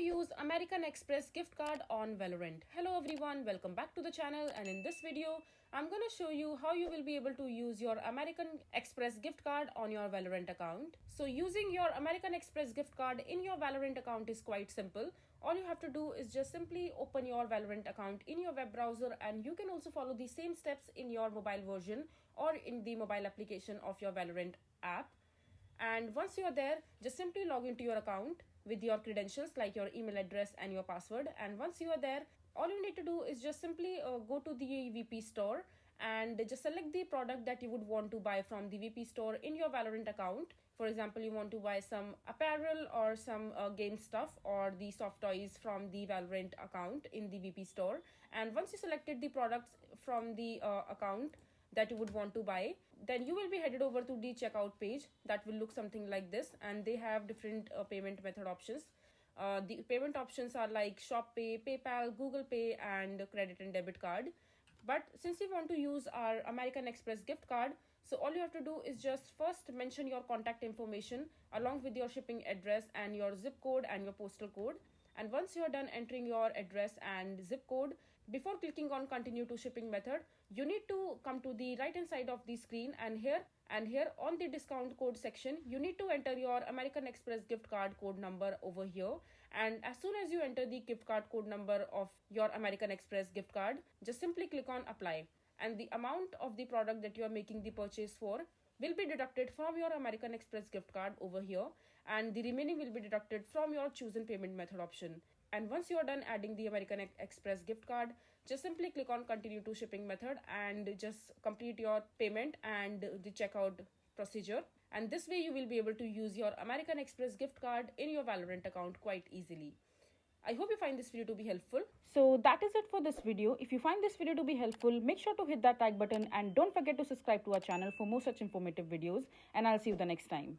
use American Express gift card on Valorant. Hello everyone, welcome back to the channel, and in this video I'm going to show you how you will be able to use your American Express gift card on your Valorant account. So using your American Express gift card in your Valorant account is quite simple. All you have to do is just simply open your Valorant account in your web browser, and you can also follow the same steps in your mobile version or in the mobile application of your Valorant app. And once you are there, just simply log into your account with your credentials like your email address and your password. And once you are there, all you need to do is just simply go to the VP store and just select the product that you would want to buy from the VP store in your Valorant account. For example, you want to buy some apparel or some game stuff or the soft toys from the Valorant account in the VP store. And once you selected the products from the account that you would want to buy, then you will be headed over to the checkout page that will look something like this, and they have different payment method options. The payment options are like Shop Pay, PayPal, Google Pay, and credit and debit card. But since we want to use our American Express gift card, so all you have to do is just first mention your contact information along with your shipping address and your zip code and your postal code. And once you are done entering your address and zip code, before clicking on continue to shipping method, you need to come to the right hand side of the screen, and here on the discount code section, you need to enter your American Express gift card code number over here. And as soon as you enter the gift card code number of your American Express gift card, just simply click on apply, and the amount of the product that you are making the purchase for will be deducted from your American Express gift card over here, and the remaining will be deducted from your chosen payment method option. And once you are done adding the American Express gift card, just simply click on continue to shipping method and just complete your payment and the checkout procedure. And this way you will be able to use your American Express gift card in your Valorant account quite easily. I hope you find this video to be helpful. So that is it for this video. If you find this video to be helpful, make sure to hit that like button and don't forget to subscribe to our channel for more such informative videos, and I'll see you the next time.